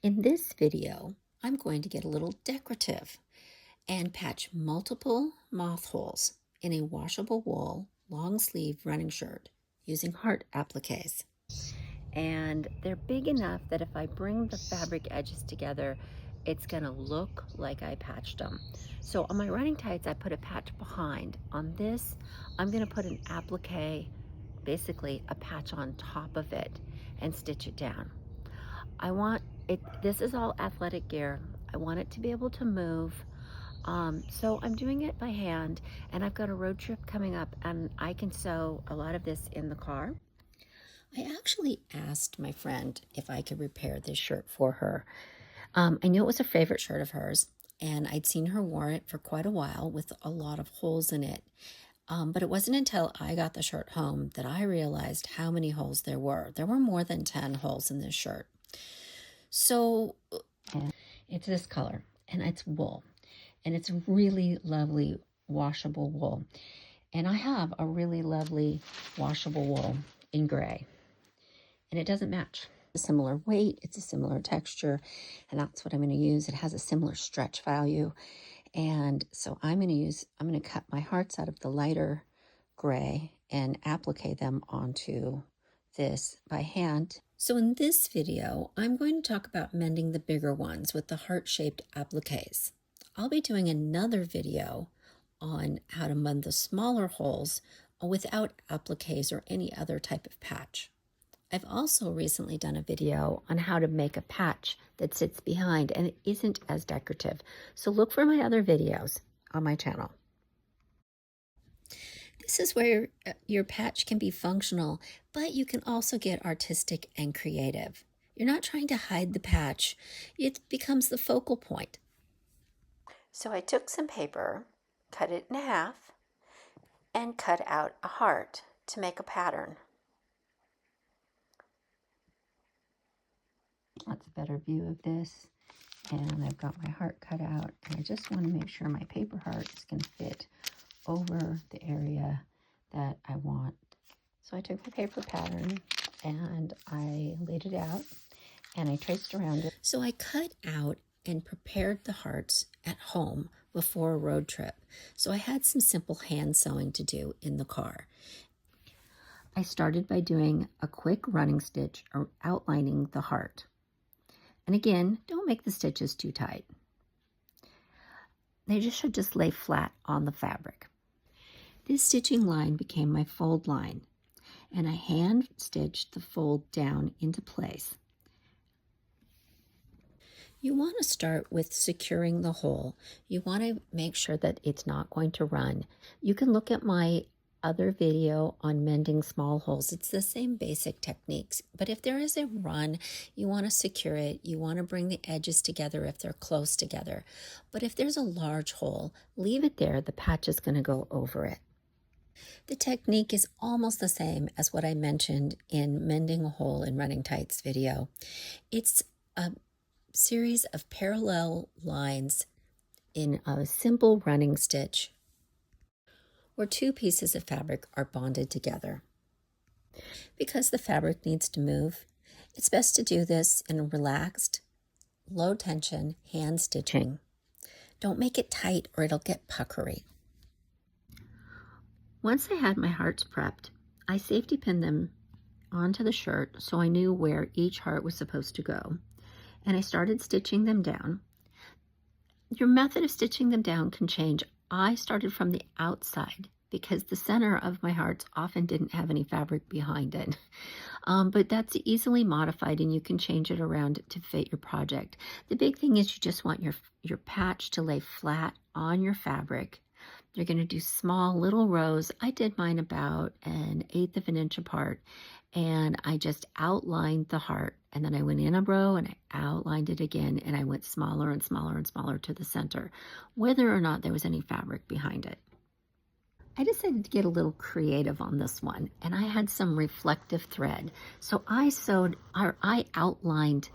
In this video, I'm going to get a little decorative and patch multiple moth holes in a washable wool long sleeve running shirt using heart appliques. And they're big enough that if I bring the fabric edges together, it's gonna look like I patched them. So on my running tights, I put a patch behind. On this, I'm gonna put an applique, basically a patch on top of it, and stitch it down. I want it, this is all athletic gear. I want it to be able to move. So I'm doing it by hand, and I've got a road trip coming up, and I can sew a lot of this in the car. I actually asked my friend if I could repair this shirt for her. I knew it was a favorite shirt of hers, and I'd seen her wear it for quite a while with a lot of holes in it. But it wasn't until I got the shirt home that I realized how many holes there were. There were more than 10 holes in this shirt. So it's this color, and it's wool, and it's really lovely washable wool. And I have a really lovely washable wool in gray, and it doesn't match. It's a similar weight, it's a similar texture, and that's what I'm going to use. It has a similar stretch value, and so I'm going to cut my hearts out of the lighter gray and applique them onto this by hand. So in this video, I'm going to talk about mending the bigger ones with the heart-shaped appliques. I'll be doing another video on how to mend the smaller holes without appliques or any other type of patch. I've also recently done a video on how to make a patch that sits behind and it isn't as decorative. So look for my other videos on my channel. This is where your patch can be functional, but you can also get artistic and creative. You're not trying to hide the patch. It becomes the focal point. So I took some paper, cut it in half, and cut out a heart to make a pattern. That's a better view of this. And I've got my heart cut out, and I just want to make sure my paper heart is going to fit over the area that I want. So I took the paper pattern and I laid it out and I traced around it. So I cut out and prepared the hearts at home before a road trip. So I had some simple hand sewing to do in the car. I started by doing a quick running stitch or outlining the heart. And again, don't make the stitches too tight. They should just lay flat on the fabric. This stitching line became my fold line, and I hand stitched the fold down into place. You want to start with securing the hole. You want to make sure that it's not going to run. You can look at my other video on mending small holes. It's the same basic techniques, but if there is a run, you want to secure it. You want to bring the edges together if they're close together. But if there's a large hole, leave it there. The patch is going to go over it. The technique is almost the same as what I mentioned in mending a hole in running tights video. It's a series of parallel lines in a simple running stitch where two pieces of fabric are bonded together. Because the fabric needs to move, it's best to do this in a relaxed, low tension hand stitching. Don't make it tight or it'll get puckery. Once I had my hearts prepped, I safety pinned them onto the shirt so I knew where each heart was supposed to go, and I started stitching them down. Your method of stitching them down can change. I started from the outside because the center of my hearts often didn't have any fabric behind it. But that's easily modified and you can change it around to fit your project. The big thing is you just want your patch to lay flat on your fabric. You're going to do small little rows. I did mine about 1/8 of an inch apart, and I just outlined the heart, and then I went in a row and I outlined it again, and I went smaller and smaller and smaller to the center, whether or not there was any fabric behind it. I decided to get a little creative on this one, and I had some reflective thread. So I outlined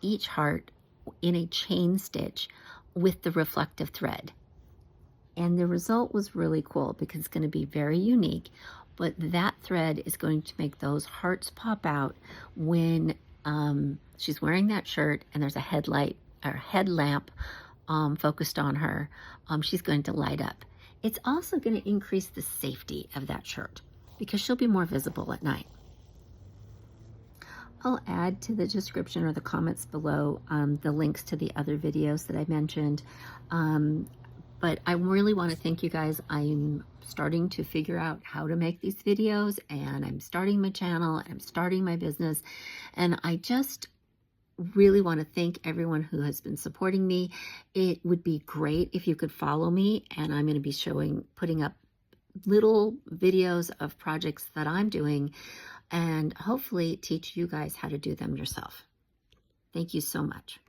each heart in a chain stitch with the reflective thread. And the result was really cool because it's going to be very unique, but that thread is going to make those hearts pop out when She's wearing that shirt, and there's a headlight or headlamp focused on her. She's going to light up. It's also going to increase the safety of that shirt because she'll be more visible at night. I'll add to the description or the comments below the links to the other videos that I mentioned. But I really want to thank you guys. I'm starting to figure out how to make these videos, and I'm starting my channel, and I'm starting my business. And I just really want to thank everyone who has been supporting me. It would be great if you could follow me, and I'm going to be putting up little videos of projects that I'm doing, and hopefully teach you guys how to do them yourself. Thank you so much.